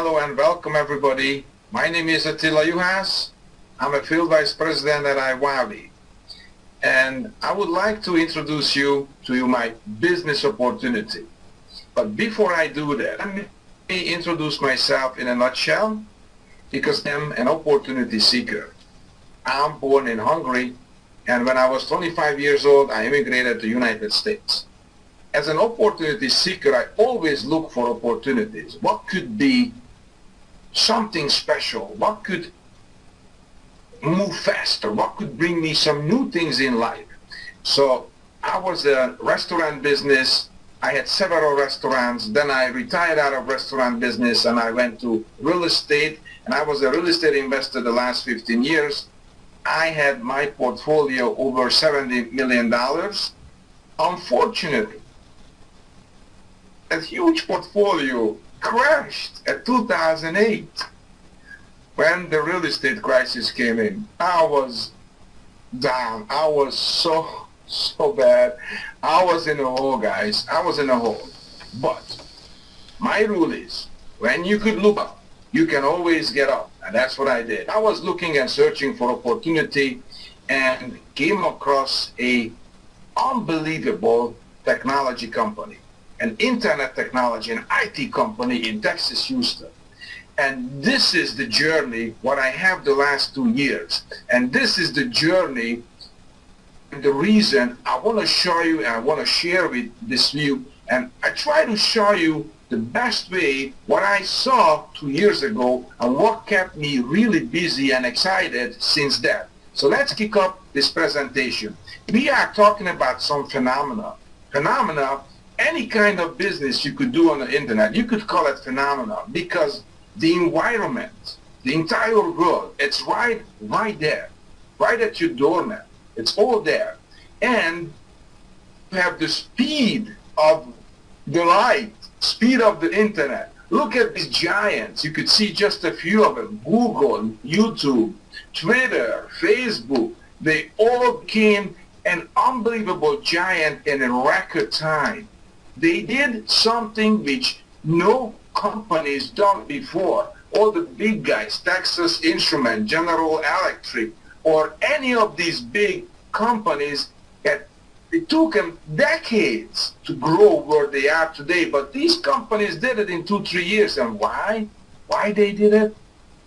hello and welcome everybody. My name is Attila Juhasz. I'm a field vice president at WowWe. And I would like to introduce you to my business opportunity. But before I do that, let me introduce myself in a nutshell, because I'm an opportunity seeker. I'm born in Hungary, and when I was 25 years old, I immigrated to the United States. As an opportunity seeker, I always look for opportunities. What could be something special? What could move faster? What could bring me some new things in life? So I was a restaurant business. I had several restaurants. Then I retired out of restaurant business and I went to real estate. And I was a real estate investor the last 15 years. I had my portfolio over $70 million. Unfortunately, a huge portfolio crashed at 2008 when the real estate crisis came in. I was down. I was so bad. I was in a hole, guys. I was in a hole. But my rule is, when you could look up, you can always get up. And that's what I did. I was looking and searching for opportunity and came across a unbelievable technology company, an internet technology, an IT company in Texas, Houston. And this is the journey, what I have the last 2 years. And this is the journey and the reason I want to show you and I want to share with this view. And I try to show you the best way what I saw 2 years ago and what kept me really busy and excited since then. So let's kick up this presentation. We are talking about some phenomena. Any kind of business you could do on the internet, you could call it phenomena, because the environment, the entire world, it's right there, right at your doormat. It's all there. And you have the speed of the light, speed of the internet. Look at these giants. You could see just a few of them. Google, YouTube, Twitter, Facebook. They all became an unbelievable giant in a record time. They did something which no company's done before. All the big guys, Texas Instruments, General Electric, or any of these big companies, it took them decades to grow where they are today. But these companies did it in 2-3 years. And why? Why they did it?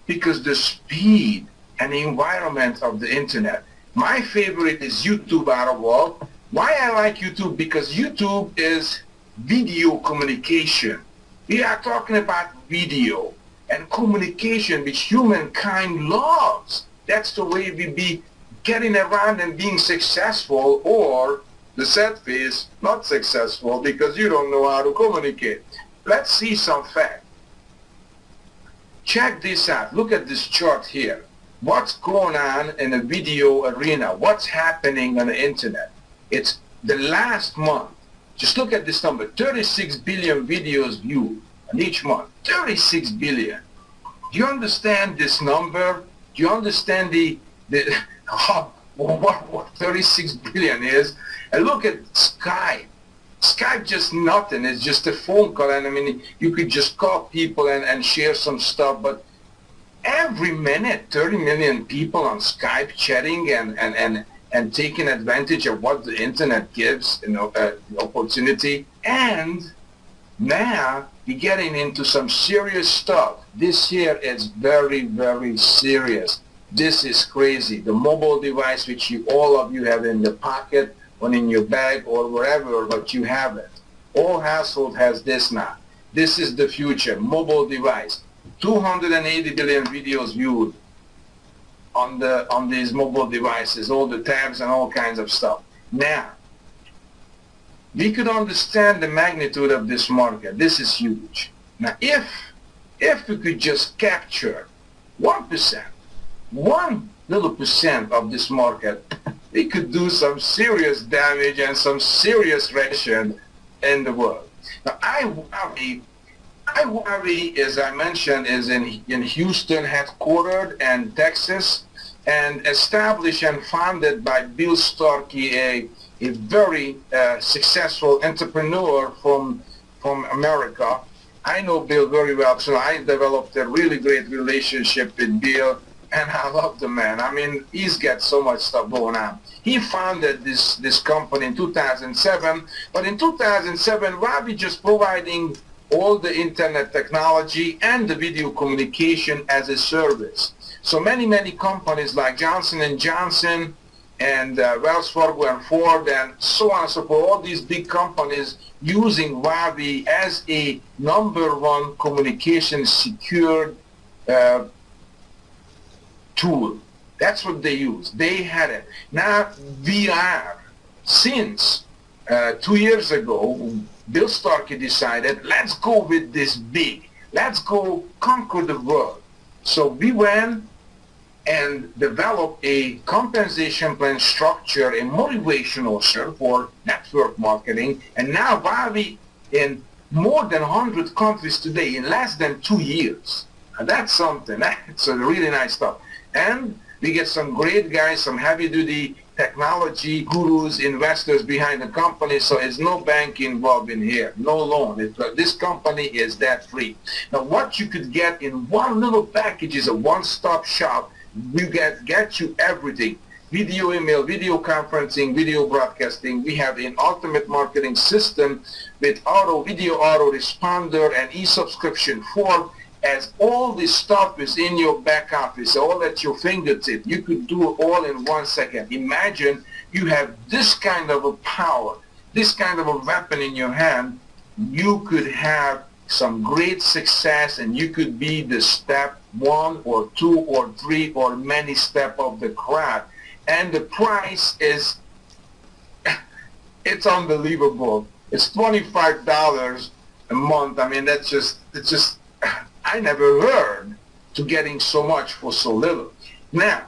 Because the speed and the environment of the internet. My favorite is YouTube out of all. Why I like YouTube? Because YouTube is video communication. We are talking about video and communication, which humankind loves. That's the way we be getting around and being successful, or the sad face, not successful because you don't know how to communicate. Let's see some facts. Check this out. Look at this chart here. What's going on in the video arena? What's happening on the internet? It's the last month. Just look at this number, 36 billion videos viewed in each month. 36 billion. Do you understand this number? Do you understand what 36 billion is? And look at Skype. Skype just nothing. It's just a phone call. And I mean, you could just call people and share some stuff. But every minute, 30 million people on Skype chatting and taking advantage of what the internet gives, opportunity. And now we're getting into some serious stuff. This here is very, very serious. This is crazy. The mobile device which all of you have in the pocket or in your bag or wherever, but you have it. All household has this now. This is the future, mobile device. 280 billion videos viewed on these mobile devices, all the tabs and all kinds of stuff. Now, we could understand the magnitude of this market. This is huge. Now, if we could just capture 1%, 1 little percent of this market, we could do some serious damage and some serious wreckage in the world. Now, WowWe, as I mentioned, is in Houston, headquartered, and Texas, and established and founded by Bill Starkey, a very successful entrepreneur from America. I know Bill very well, so I developed a really great relationship with Bill, and I love the man. I mean, he's got so much stuff going on. He founded this company in 2007, but in 2007, WowWe just providing all the internet technology and the video communication as a service. So many companies like Johnson & Johnson and Wells Fargo and Ford and so on and so forth, all these big companies using WowWe as a #1 communication secured tool. That's what they use. They had it. Now we are, since 2 years ago, Bill Starkey decided, let's go with this big. Let's go conquer the world. So we went and developed a compensation plan structure, a motivational structure for network marketing. And now WowWe in more than 100 countries today in less than 2 years. And that's something. That's a really nice stuff. And we get some great guys, some heavy-duty technology gurus, investors behind the company, so there's no bank involved in here, no loan. This company is debt-free. Now, what you could get in one little package is a one-stop shop. We get you everything. Video, email, video conferencing, video broadcasting. We have an ultimate marketing system with video autoresponder and e-subscription form. As all this stuff is in your back office, all at your fingertip, you could do it all in 1 second. Imagine you have this kind of a power, this kind of a weapon in your hand. You could have some great success, and you could be the step 1 or 2 or 3 or many step of the crowd. And the price is, it's unbelievable. It's $25 a month. I mean, it's just, I never heard to getting so much for so little. Now,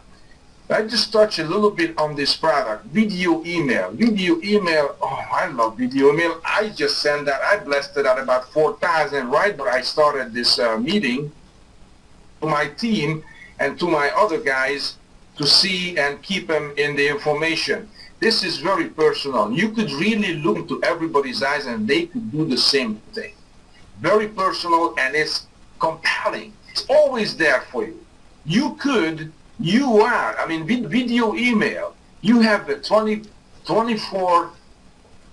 I just touch a little bit on this product, video email. Video email, oh, I love video email. I just sent that, I blasted out about 4,000 right where I started this meeting to my team and to my other guys to see and keep them in the information. This is very personal. You could really look into everybody's eyes and they could do the same thing. Very personal, and it's compelling. It's always there for you. I mean, video email, you have the 24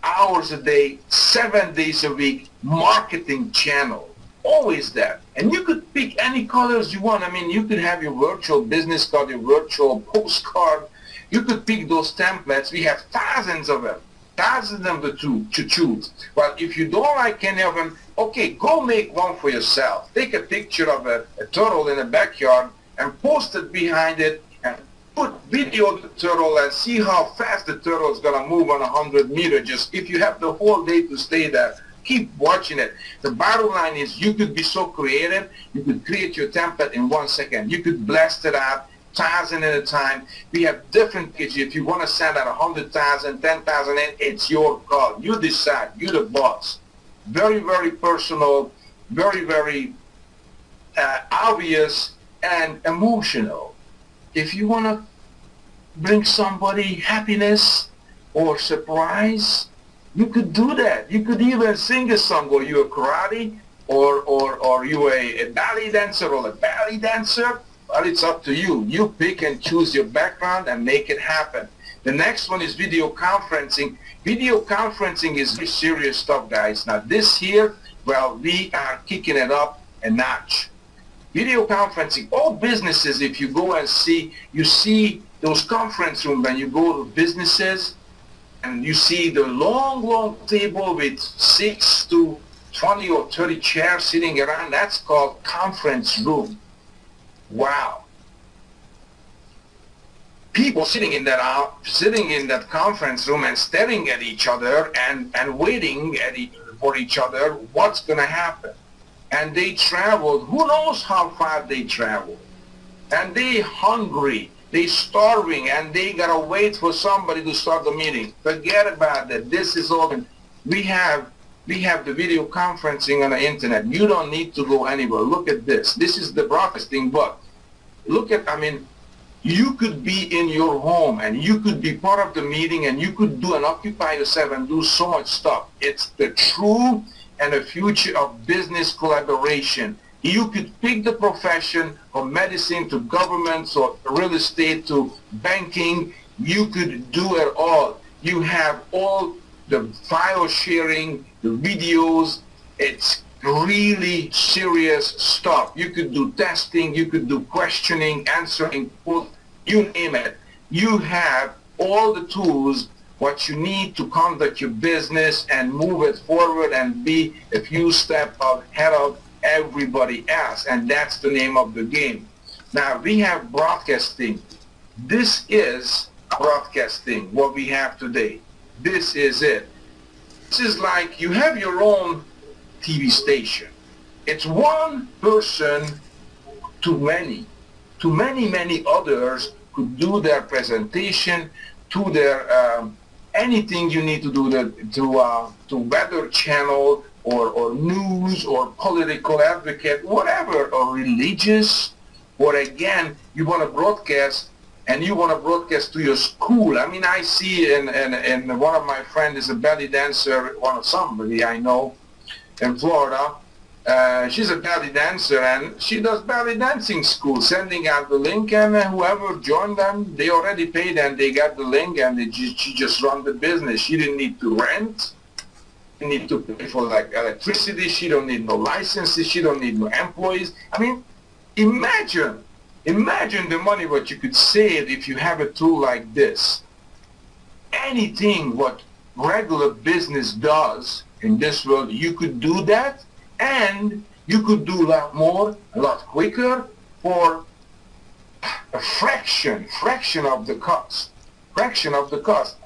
hours a day, 7 days a week marketing channel. Always there. And you could pick any colors you want. I mean, you could have your virtual business card, your virtual postcard. You could pick those templates. We have thousands of them. Thousands of them to choose. Well, if you don't like any of them, okay, go make one for yourself. Take a picture of a turtle in the backyard and post it behind it and put video of the turtle and see how fast the turtle is going to move on 100 meters. Just if you have the whole day to stay there, keep watching it. The bottom line is you could be so creative. You could create your template in 1 second. You could blast it out 1,000 at a time. We have different packages. If you want to send out 100,000, 10,000, it's your call. You decide. You're the boss. Very, very personal, very obvious and emotional. If you want to bring somebody happiness or surprise, you could do that. You could even sing a song, or you're a karate, or you're a ballet dancer or a ballet dancer. Well, it's up to you. You pick and choose your background and make it happen. The next one is video conferencing. Video conferencing is very serious stuff, guys. Now this here, well, we are kicking it up a notch. Video conferencing, all businesses, if you go and see, you see those conference rooms when you go to businesses, and you see the long table with 6 to 20 or 30 chairs sitting around. That's called conference room. Wow. People sitting in that conference room and staring at each other and waiting for each other, what's going to happen. And they traveled, who knows how far they traveled. And they hungry, they starving, and they got to wait for somebody to start the meeting. Forget about that. This is all. We have the video conferencing on the internet. You don't need to go anywhere. Look at this. This is the broadcasting, but look at, I mean, you could be in your home and you could be part of the meeting and you could do and occupy yourself and do so much stuff. It's the true and a future of business collaboration. You could pick the profession from medicine to government or real estate to banking. You could do it all. You have all the file sharing, the videos. It's really serious stuff. You could do testing, you could do questioning, answering, you name it. You have all the tools what you need to conduct your business and move it forward and be a few steps ahead of everybody else. And that's the name of the game. Now we have broadcasting. This is broadcasting, what we have today. This is it. This is like you have your own TV station. It's one person to many others could do their presentation, to their anything you need to do to Weather Channel or news or political advocate, whatever, or religious, or again, you want to broadcast and you want to broadcast to your school. I mean, I see in one of my friends is a belly dancer, somebody I know in Florida. She's a belly dancer and she does belly dancing school, sending out the link, and whoever joined them, they already paid and they got the link, and she just run the business. She didn't need to rent, she didn't need to pay for like electricity, she don't need no licenses, she don't need no employees. I mean, imagine the money what you could save if you have a tool like this. Anything what regular business does in this world, you could do that, and you could do a lot more, a lot quicker, for a fraction of the cost,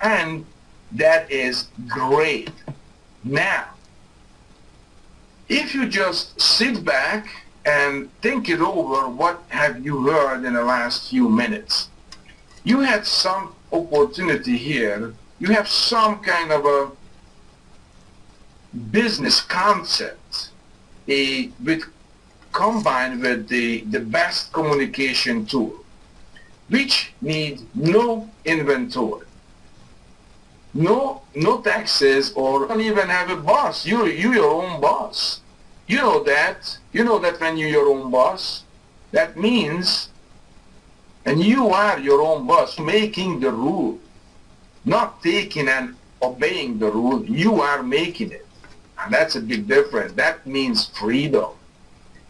and that is great. Now, if you just sit back and think it over, what have you heard in the last few minutes? You had some opportunity here, you have some kind of a business concept, combined with the best communication tool, which need no inventory, no taxes, or don't even have a boss. You're your own boss. You know that when you're your own boss, that means, and you are your own boss, making the rule, not taking and obeying the rule, you are making it. And that's a big difference. That means freedom.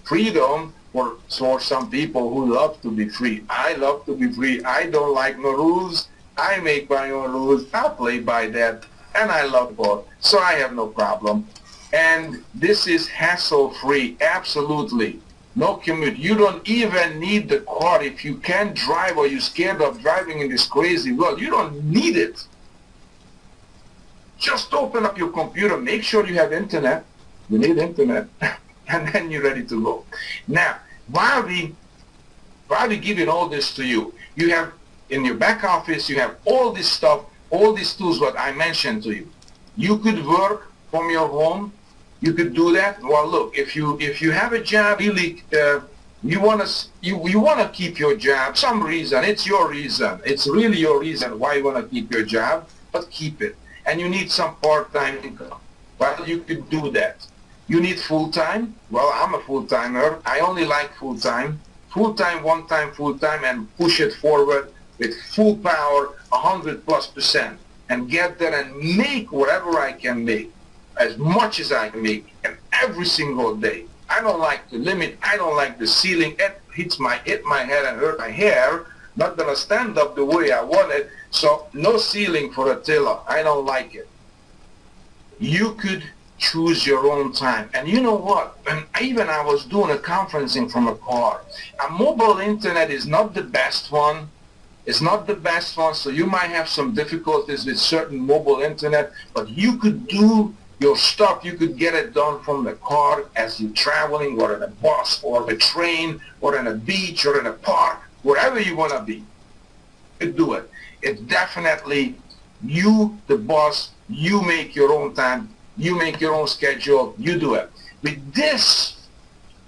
Freedom for some people who love to be free. I love to be free. I don't like no rules. I make my own rules. I play by that. And I love both. So I have no problem. And this is hassle-free. Absolutely. No commute. You don't even need the car. If you can't drive or you're scared of driving in this crazy world, you don't need it. Just open up your computer, make sure you have internet. You need internet, and then you're ready to go. Now, while we giving all this to you, you have in your back office, you have all this stuff, all these tools what I mentioned to you. You could work from your home. You could do that. Well, look, if you have a job, really, you wanna keep your job. Some reason, it's your reason. It's really your reason why you wanna keep your job, but keep it. And you need some part-time income. Well, you could do that. You need full-time? Well, I'm a full-timer. I only like full-time. Full-time, one-time, full-time, and push it forward with full power, 100+%, and get there and make whatever I can make, as much as I can make, and every single day. I don't like the limit. I don't like the ceiling. It hit my head and hurt my hair. Not gonna stand up the way I want it. So no ceiling for Attila. I don't like it. You could choose your own time. And you know what? And I was doing a conferencing from a car. A mobile internet is not the best one. It's not the best one, so you might have some difficulties with certain mobile internet, but you could do your stuff, you could get it done from the car as you're traveling, or in a bus, or a train, or in a beach, or in a park, wherever you want to be. You could do it. It's definitely you, the boss, you make your own time, you make your own schedule, you do it. With this,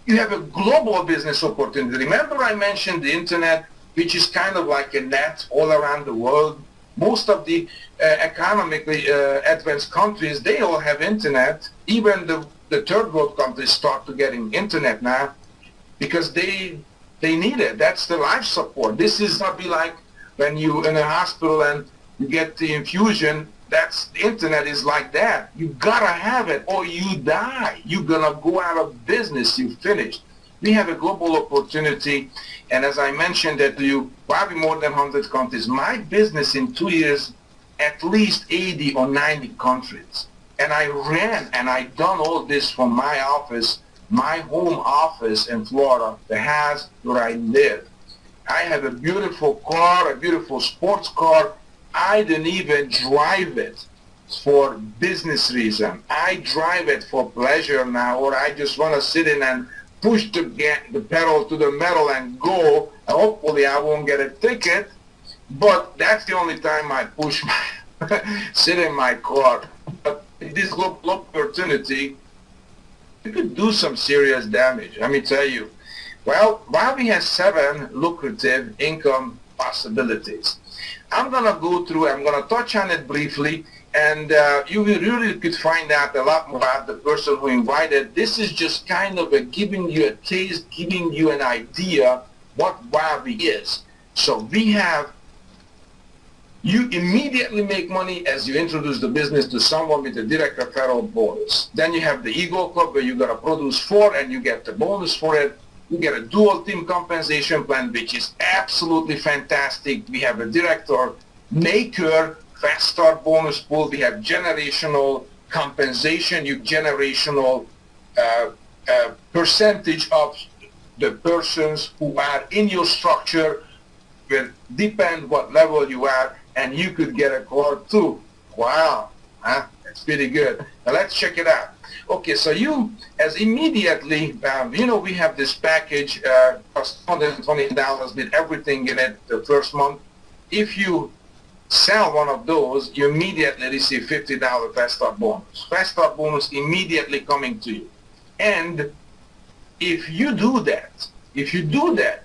you have a global business opportunity. Remember I mentioned the internet, which is kind of like a net all around the world. Most of the economically advanced countries, they all have internet. Even the the third world countries start to getting internet now because they need it. That's the life support. This is not be like when you in a hospital and you get the infusion. That's the internet is like that. You gotta have it or you die. You're gonna go out of business. You finished. We have a global opportunity, and as I mentioned that to you, probably more than 100 countries. My business in 2 years, at least 80 or 90 countries. And I ran and I done all this from my office, my home office in Florida, the house where I live. I have a beautiful car, a beautiful sports car. I didn't even drive it for business reason. I drive it for pleasure now, or I just want to sit in and push the pedal to the metal and go. And hopefully I won't get a ticket, but that's the only time I push sit in my car. But this global opportunity, you could do some serious damage, let me tell you. Well, WowWe has 7 lucrative income possibilities. I'm going to go through, I'm going to touch on it briefly, and you really could find out a lot more about the person who invited. This is just kind of giving you a taste, giving you an idea what WowWe is. So we have, you immediately make money as you introduce the business to someone with a direct referral bonus. Then you have the Eagle Club where you got to produce 4 and you get the bonus for it. You get a dual team compensation plan, which is absolutely fantastic. We have a director maker fast start bonus pool. We have generational compensation, you generational percentage of the persons who are in your structure will depend what level you are, and you could get a car too. Wow, huh? That's pretty good. Now let's check it out. Okay, so you, as immediately, you know, we have this package, cost $120 with everything in it the first month. If you sell one of those, you immediately receive $50 fast start bonus. Fast start bonus immediately coming to you. And if you do that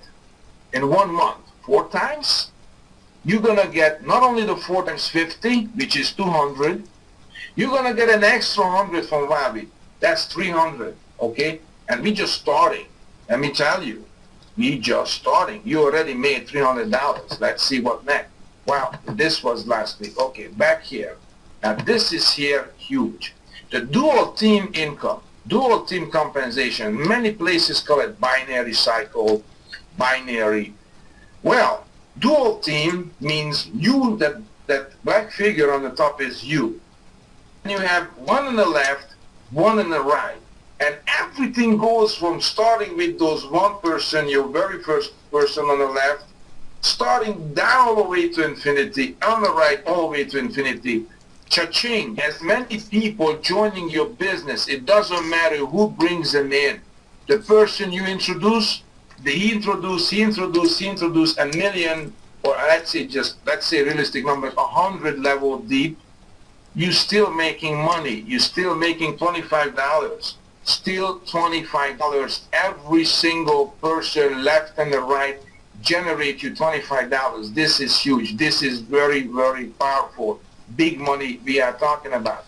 in 1 month, 4 times, you're gonna get not only the 4 times 50, which is 200, you're gonna get an extra 100 from WowWe. That's 300, okay? And we just starting. Let me tell you, we just starting. You already made $300. Let's see what next. Wow, this was last week. Okay, back here. Now this is here huge. The dual team income, dual team compensation. Many places call it binary cycle, binary. Well, dual team means you, that black figure on the top is you. And you have one on the left, one on the right. And everything goes from starting with those one person, your very first person on the left, starting down all the way to infinity, on the right all the way to infinity. Cha-ching, as many people joining your business, it doesn't matter who brings them in. The person you introduce, he introduced a million, or let's say realistic numbers, 100 level deep. You're still making money. You're still making $25. Still $25. Every single person left and the right generate you $25. This is huge. This is very, very powerful. Big money we are talking about.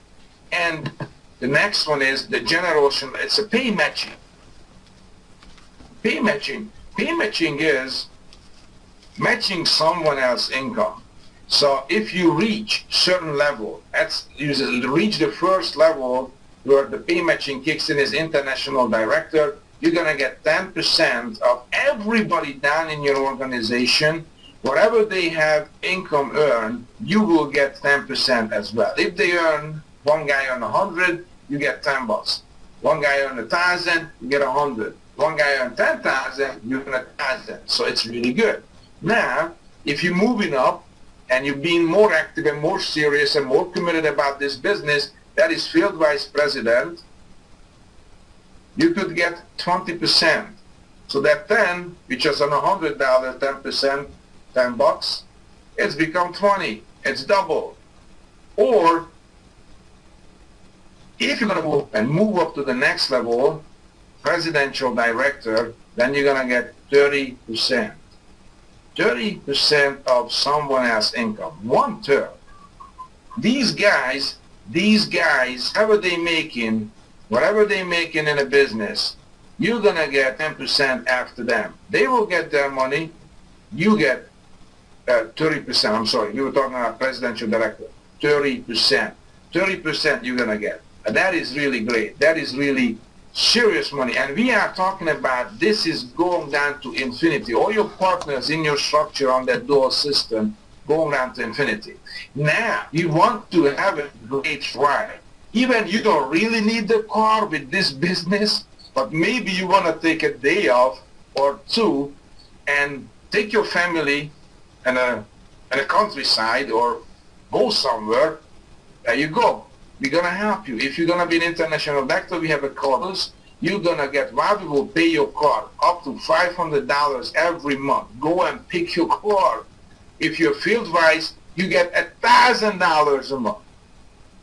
And the next one is the generation. It's a pay matching. Pay matching. Pay matching is matching someone else's income. So if you reach certain level, reach the first level where the pay matching kicks in as international director, you're going to get 10% of everybody down in your organization. Whatever they have income earned, you will get 10% as well. If they earn, one guy earn 100, you get $10. One guy earn 1,000, you get 100. One guy earn 10,000, you get 1,000. So it's really good. Now, if you're moving up and you're being more active and more serious and more committed about this business, that is field vice president, you could get 20%. So that 10, which is on $100, 10%, $10, it's become 20. It's double. Or if you're going to go and move up to the next level, presidential director, then you're going to get 30%. 30% of someone else's income. 1/3. These guys, however they making, whatever they making in a business, you're going to get 10% after them. They will get their money, you get 30%. I'm sorry, we were talking about presidential director. 30%. 30% you're going to get. And that is really great. That is really serious money. And we are talking about this is going down to infinity. All your partners in your structure on that dual system going down to infinity. Now, you want to have a great ride. Even you don't really need the car with this business, but maybe you want to take a day off or two and take your family in a countryside or go somewhere. There you go. We're going to help you. If you're going to be an international doctor, we have a course. You're going to get, WowWe will pay your car up to $500 every month. Go and pick your car. If you're field wise, you get $1,000 a month.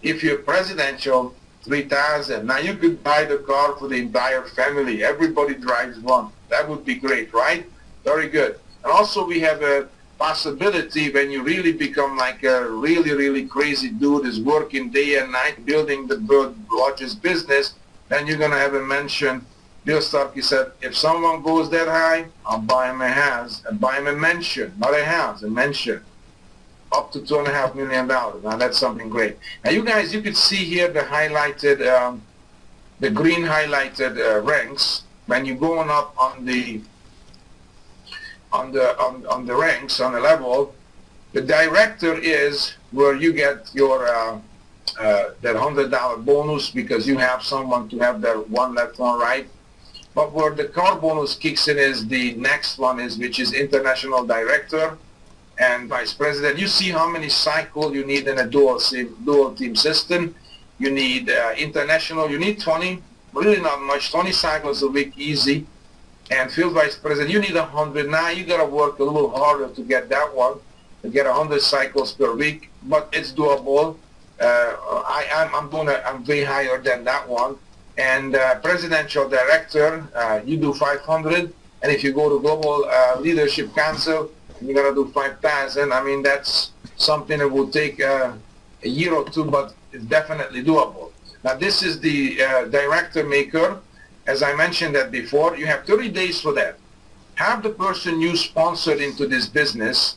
If you're presidential, $3,000. Now you could buy the car for the entire family. Everybody drives one. That would be great, right? Very good. And also we have a possibility when you really become like a really, really crazy dude is working day and night building the largest business, then you're going to have a mansion. Bill Starkey said, if someone goes that high, I'll buy him a house and buy him a mansion, not a house, a mansion, up to $2.5 million. Now that's something great. Now you guys, you could see here the highlighted, the green highlighted ranks. When you're going up on the ranks, on the level, the director is where you get your that $100 bonus because you have someone to have that one left, one right. But where the car bonus kicks in is the next one is, which is international director and vice president. You see how many cycles you need in a dual team system. You need international, you need 20, really not much, 20 cycles a week, easy. And field vice president, you need 100. Now you got to work a little harder to get that one, to get 100 cycles per week, but it's doable. I'm way higher than that one. And presidential director, you do 500. And if you go to Global Leadership Council, you're going to do 5,000. I mean, that's something that will take a year or two, but it's definitely doable. Now, this is the director maker. As I mentioned that before, you have 30 days for that. Have the person you sponsored into this business,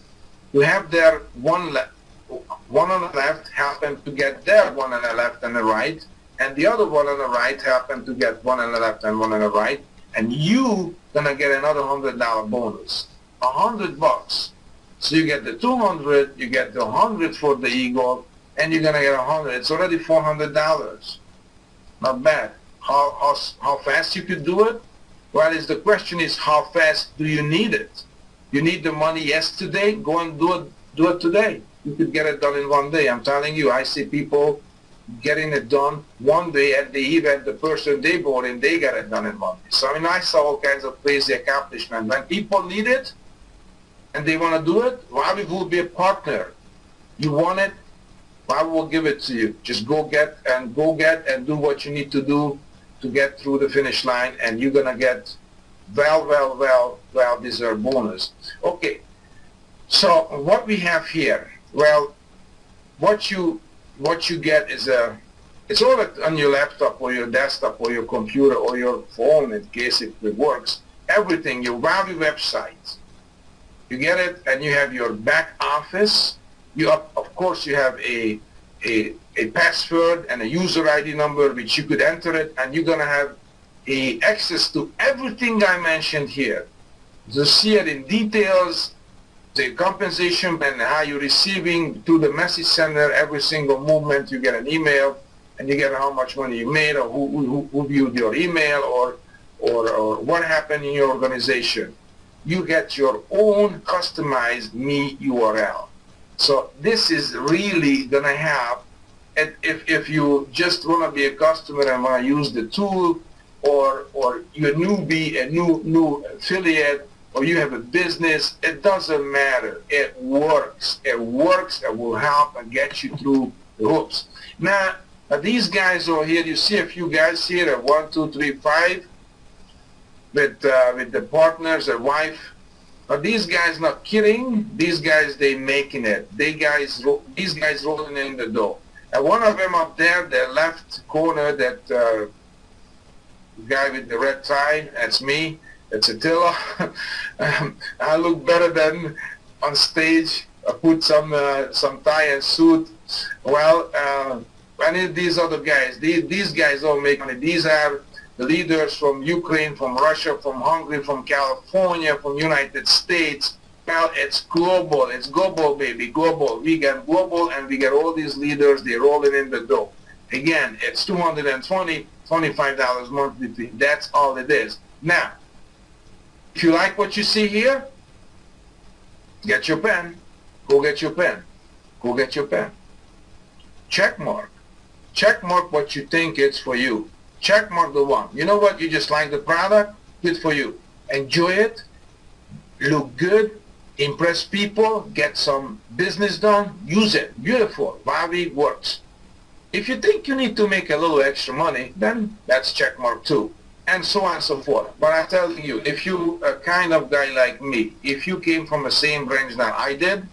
you have their one on the left happen to get their one on the left and the right, and the other one on the right happen to get one on the left and one on the right, and you gonna get another $100 bonus, $100. So you get the 200, you get the 100 for the eagle, and you're gonna get 100. It's already $400. Not bad. How fast you could do it? Well, the question is how fast do you need it? You need the money yesterday? Go and do it today. You could get it done in one day. I'm telling you, I see people getting it done one day, and the person they bought in, they got it done in one day. So I mean, I saw all kinds of crazy accomplishments. When people need it and they want to do it, WowWe will be a partner. You want it, WowWe will give it to you. Just go get and do what you need to do to get through the finish line, and you're gonna get well-deserved bonus. Okay, so what we have here, well, what you get is it's all on your laptop or your desktop or your computer or your phone in case it works. Everything, your WowWe website, you get it, and you have your back office. Of course, you have a password and a user ID number which you could enter it, and you're gonna have access to everything I mentioned here. To see it in details, the compensation and how you're receiving through the message sender. Every single movement you get an email, and you get how much money you made, or who viewed your email, or what happened in your organization. You get your own customized me URL. So this is really gonna help. And if you just want to be a customer and want to use the tool, or you're a newbie, a new affiliate, or you have a business, it doesn't matter. It works. It works. It will help and get you through the hoops. Now these guys over here, you see a few guys here, 1, 2, 3, 5, with the partners, their wife. But these guys not kidding. These guys, they making it. These guys rolling in the dough. And one of them up there, the left corner, that the guy with the red tie, that's me. That's Attila. I look better than on stage. I put some tie and suit. Well, and these other guys, these guys don't make money. These are the leaders from Ukraine, from Russia, from Hungary, from California, from United States. Well, it's global. It's global, baby, global. We get global, and we get all these leaders. They're rolling in the dough. Again, it's $225 monthly fee. That's all it is. Now, if you like what you see here, get your pen. Go get your pen. Go get your pen. Check mark. Check mark what you think it's for you. Check mark the one. You know what? You just like the product. Good for you. Enjoy it. Look good. Impress people. Get some business done. Use it. Beautiful. WowWe works. If you think you need to make a little extra money, then that's check mark too. And so on and so forth. But I'm telling you, if you're a kind of guy like me, if you came from the same range that I did,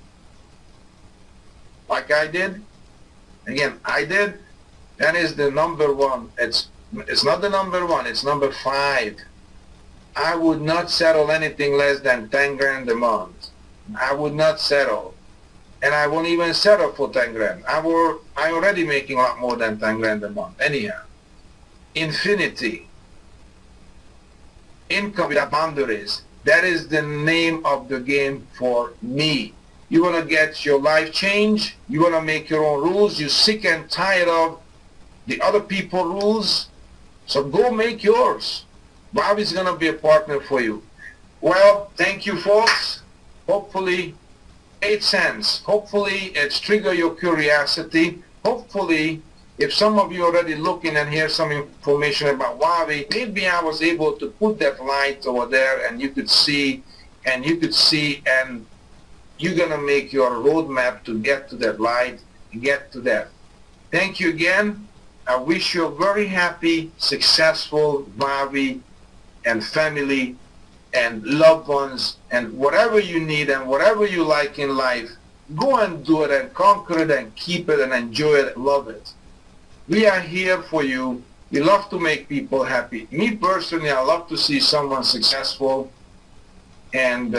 like I did, again, I did, that is the number one. It's not the number one, it's number 5. I would not settle anything less than 10 grand a month. I would not settle. And I won't even settle for 10 grand. I'm already making a lot more than 10 grand a month. Anyhow, infinity. Income without boundaries. That is the name of the game for me. You want to get your life changed. You want to make your own rules. You're sick and tired of the other people's rules. So go make yours. WowWe's going to be a partner for you. Well, thank you, folks. Hopefully, 8 cents. Hopefully, it's triggered your curiosity. Hopefully, if some of you already looking and hear some information about WowWe, maybe I was able to put that light over there and you could see, and you're going to make your roadmap to get to that light, get to that. Thank you again. I wish you a very happy, successful WowWe and family and loved ones, and whatever you need and whatever you like in life, go and do it and conquer it and keep it and enjoy it and love it. We are here for you. We love to make people happy. Me personally, I love to see someone successful and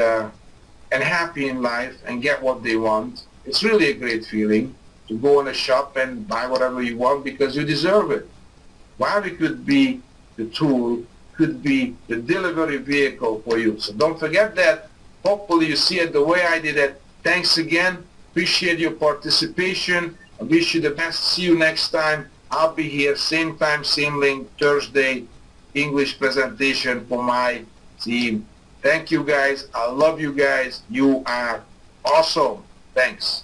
happy in life and get what they want. It's really a great feeling to go in a shop and buy whatever you want because you deserve it. WowWe could be the tool, could be the delivery vehicle for you. So don't forget that. Hopefully you see it the way I did it. Thanks again. Appreciate your participation. I wish you the best. See you next time. I'll be here, same time, same link, Thursday, English presentation for my team. Thank you guys. I love you guys. You are awesome. Thanks.